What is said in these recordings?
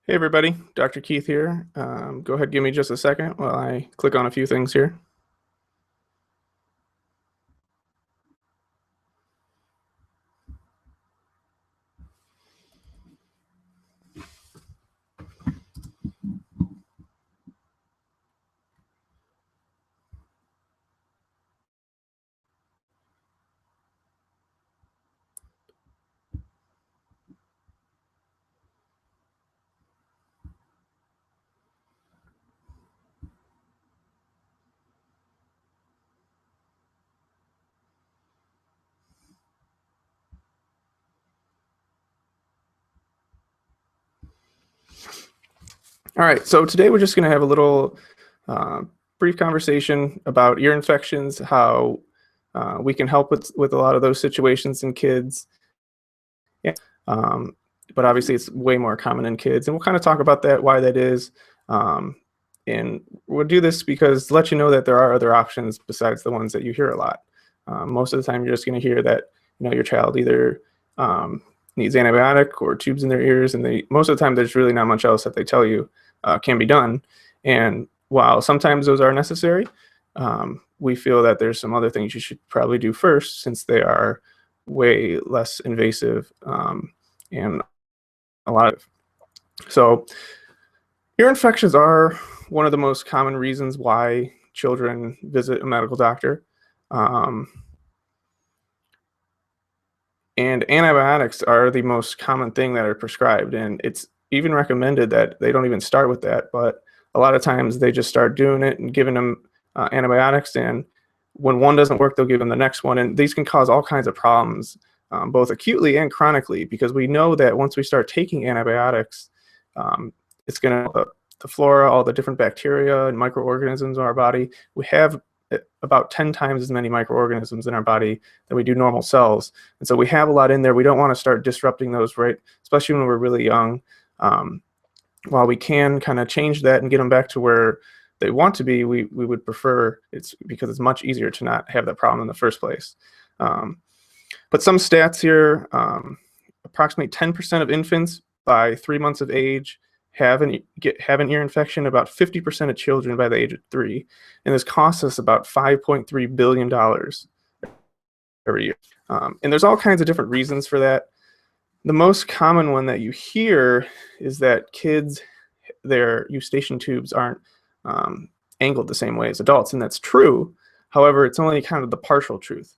Hey everybody, Dr. Keith here. Go ahead, give me just a second while I click on a few things here. All right, so today we're just going to have a little brief conversation about ear infections, how we can help with a lot of those situations in kids. Yeah. But obviously it's way more common in kids, and we'll kind of talk about that, why that is. And we'll do this because to let you know that there are other options besides the ones that you hear a lot. Most of the time you're just going to hear that your child either needs antibiotic or tubes in their ears, and most of the time there's really not much else that they tell you can be done. And while sometimes those are necessary, we feel that there's some other things you should probably do first, since they are way less invasive and a lot of. So ear infections are one of the most common reasons why children visit a medical doctor. And antibiotics are the most common thing that are prescribed, and it's even recommended that they don't even start with that, but a lot of times they just start doing it and giving them antibiotics, and when one doesn't work, they'll give them the next one, and these can cause all kinds of problems, both acutely and chronically, because we know that once we start taking antibiotics, it's going to the flora, all the different bacteria and microorganisms in our body. We have about 10 times as many microorganisms in our body than we do normal cells. And so we have a lot in there. We don't want to start disrupting those, right? Especially when we're really young. While we can kind of change that and get them back to where they want to be, we would prefer it's because it's much easier to not have that problem in the first place. But some stats here, approximately 10% of infants by 3 months of age have an ear infection, about 50% of children by the age of 3, and this costs us about $5.3 billion every year. And there's all kinds of different reasons for that. The most common one that you hear is that kids, their eustachian tubes aren't angled the same way as adults, and that's true. However, it's only kind of the partial truth,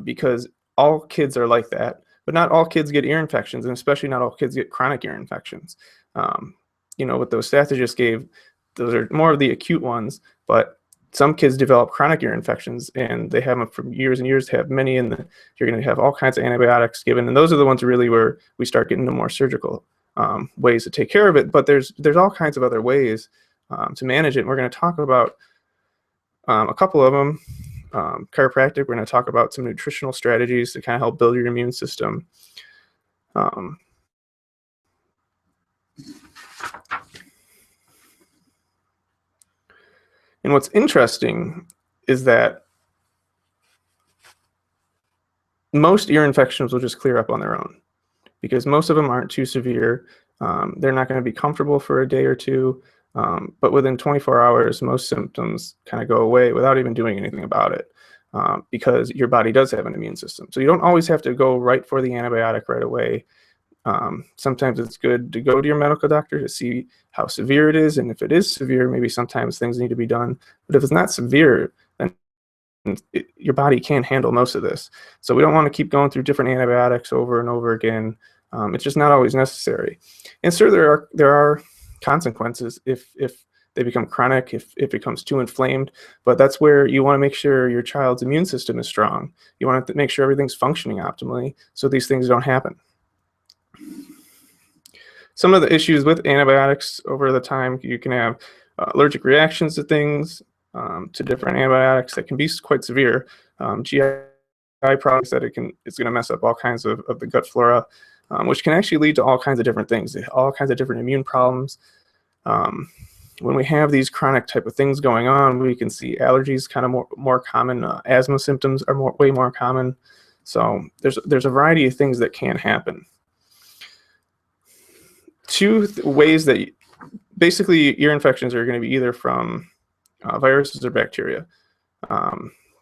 because all kids are like that, but not all kids get ear infections, and especially not all kids get chronic ear infections. With those stats I just gave, those are more of the acute ones, but some kids develop chronic ear infections, and they have them for years and years. To have many, and you're going to have all kinds of antibiotics given, and those are the ones really where we start getting the more surgical ways to take care of it. But there's all kinds of other ways to manage it, and we're going to talk about a couple of them. Chiropractic, we're going to talk about some nutritional strategies to kind of help build your immune system. And what's interesting is that most ear infections will just clear up on their own, because most of them aren't too severe. They're not going to be comfortable for a day or two, but within 24 hours, most symptoms kind of go away without even doing anything about it, because your body does have an immune system. So you don't always have to go right for the antibiotic right away. Sometimes it's good to go to your medical doctor to see how severe it is, and if it is severe, maybe sometimes things need to be done. But if it's not severe, then your body can handle most of this. So we don't want to keep going through different antibiotics over and over again. It's just not always necessary. And sure, there are consequences if they become chronic, if it becomes too inflamed, but that's where you want to make sure your child's immune system is strong. You want to make sure everything's functioning optimally so these things don't happen. Some of the issues with antibiotics over the time, you can have allergic reactions to things, to different antibiotics that can be quite severe. GI problems that it's going to mess up all kinds of the gut flora, which can actually lead to all kinds of different things, all kinds of different immune problems. When we have these chronic type of things going on, we can see allergies kind of more common. Asthma symptoms are way more common. So there's a variety of things that can happen. two ways that basically ear infections are going to be either from viruses or bacteria.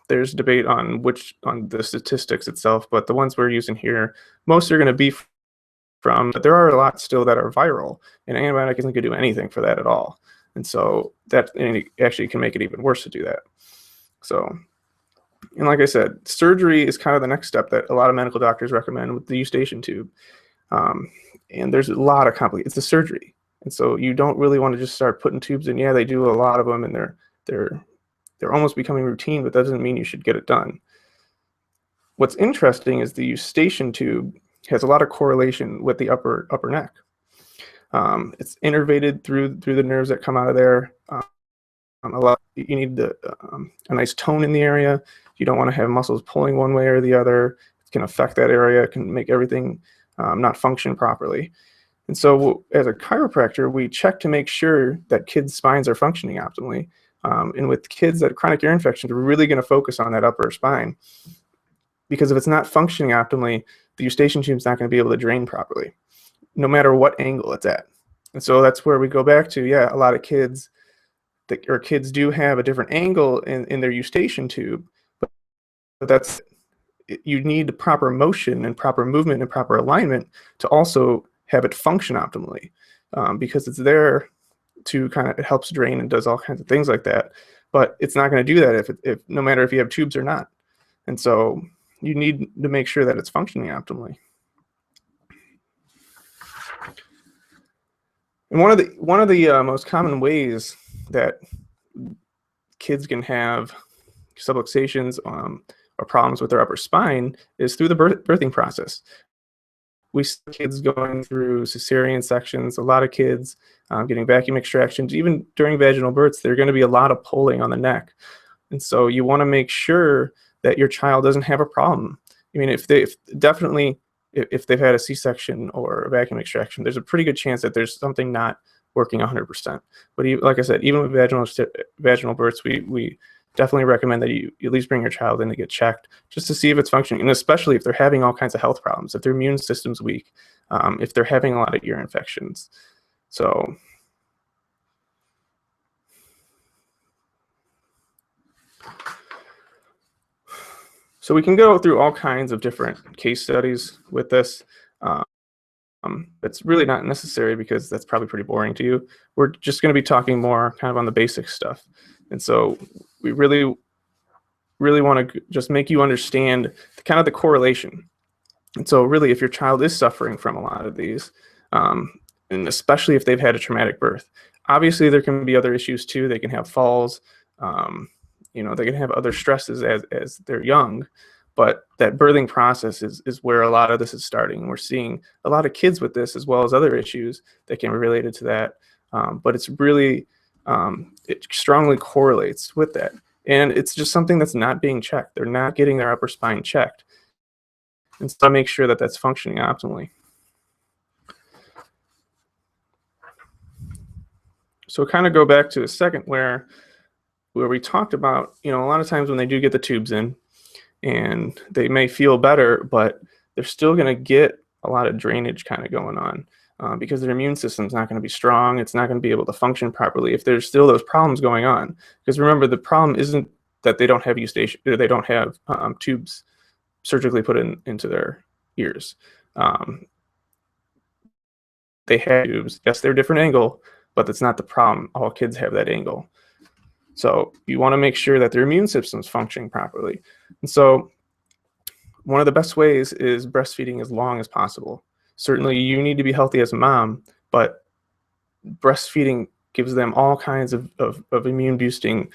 There's debate on the statistics itself, but the ones we're using here, most are going to be but there are a lot still that are viral, and an antibiotic isn't going to do anything for that at all. And so that actually can make it even worse to do that. So, and like I said, surgery is kind of the next step that a lot of medical doctors recommend with the eustachian tube. And there's a lot of it's the surgery. And so you don't really want to just start putting tubes in. Yeah, they do a lot of them, and they're almost becoming routine, but that doesn't mean you should get it done. What's interesting is the eustachian tube has a lot of correlation with the upper neck. It's innervated through the nerves that come out of there. You need a nice tone in the area. You don't want to have muscles pulling one way or the other. It can affect that area. It can make everything not function properly. And so as a chiropractor, we check to make sure that kids' spines are functioning optimally. And with kids that have chronic ear infections, we're really going to focus on that upper spine. Because if it's not functioning optimally, the eustachian tube is not going to be able to drain properly, no matter what angle it's at. And so that's where we go back to, a lot of kids, kids do have a different angle in their eustachian tube, but you need proper motion and proper movement and proper alignment to also have it function optimally, because it's there to it helps drain and does all kinds of things like that. But it's not going to do that if no matter if you have tubes or not. And so you need to make sure that it's functioning optimally. And one of the most common ways that kids can have subluxations or problems with their upper spine is through the birthing process. We see kids going through cesarean sections, a lot of kids getting vacuum extractions. Even during vaginal births, there's going to be a lot of pulling on the neck. And so you want to make sure that your child doesn't have a problem. I mean, if they've had a C-section or a vacuum extraction, there's a pretty good chance that there's something not working 100%. But like I said, even with vaginal births, we definitely recommend that you at least bring your child in to get checked just to see if it's functioning, and especially if they're having all kinds of health problems, if their immune system's weak, if they're having a lot of ear infections. So we can go through all kinds of different case studies with this. It's really not necessary because that's probably pretty boring to you. We're just going to be talking more kind of on the basic stuff. And so we really want to just make you understand kind of the correlation. And so really, if your child is suffering from a lot of these, and especially if they've had a traumatic birth, obviously there can be other issues too. They can have falls, they can have other stresses as they're young, but that birthing process is where a lot of this is starting. We're seeing a lot of kids with this as well as other issues that can be related to that. But it's really, it strongly correlates with that. And it's just something that's not being checked. They're not getting their upper spine checked. And so make sure that that's functioning optimally. So kind of go back to a second where we talked about, a lot of times when they do get the tubes in and they may feel better, but they're still going to get a lot of drainage kind of going on because their immune system's not going to be strong. It's not going to be able to function properly if there's still those problems going on. Because remember, the problem isn't that they don't have eustachian, or they don't have tubes surgically put into their ears. They have tubes. Yes, they're a different angle, but that's not the problem. All kids have that angle. So you want to make sure that their immune system's functioning properly. And so one of the best ways is breastfeeding as long as possible. Certainly you need to be healthy as a mom, but breastfeeding gives them all kinds of immune boosting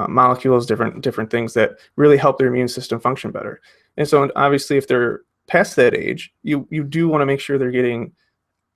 molecules, different things that really help their immune system function better. And so obviously if they're past that age, you do want to make sure they're getting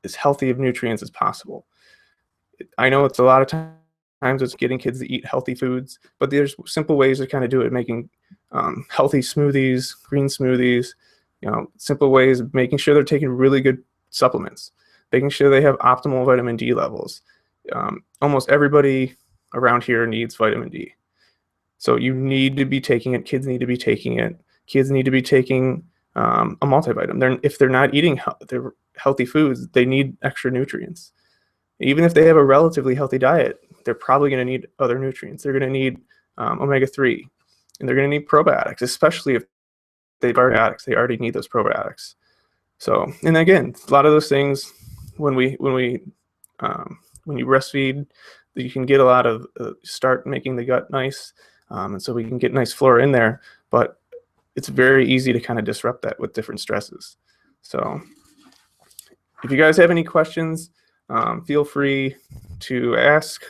as healthy of nutrients as possible. I know it's a lot of times it's getting kids to eat healthy foods, but there's simple ways to kind of do it, making healthy smoothies, green smoothies, simple ways of making sure they're taking really good supplements, making sure they have optimal vitamin D levels. Almost everybody around here needs vitamin D. So you need to be taking it. Kids need to be taking it. Kids need to be taking a multivitamin. If they're not eating healthy foods, they need extra nutrients. Even if they have a relatively healthy diet, they're probably going to need other nutrients. They're going to need omega-3, and they're going to need probiotics, especially if they've probiotics. They already need those probiotics. So, and again, a lot of those things when you breastfeed, you can get a lot of start making the gut nice, and so we can get nice flora in there. But it's very easy to kind of disrupt that with different stresses. So, if you guys have any questions, feel free to ask.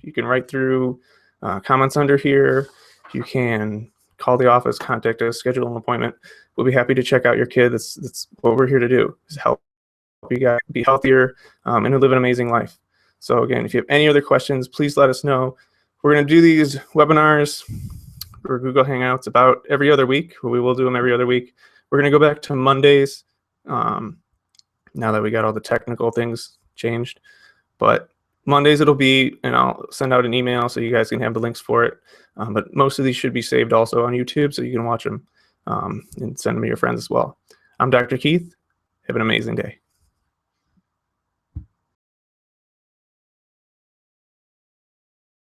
You can write through comments under here. You can call the office, contact us, schedule an appointment. We'll be happy to check out your kid. That's what we're here to do, is help you guys be healthier and live an amazing life. So again, if you have any other questions, please let us know. We're going to do these webinars or Google Hangouts about every other week. We will do them every other week. We're going to go back to Mondays now that we got all the technical things changed. But Mondays it'll be, and I'll send out an email so you guys can have the links for it. But most of these should be saved also on YouTube, so you can watch them and send them to your friends as well. I'm Dr. Keith. Have an amazing day.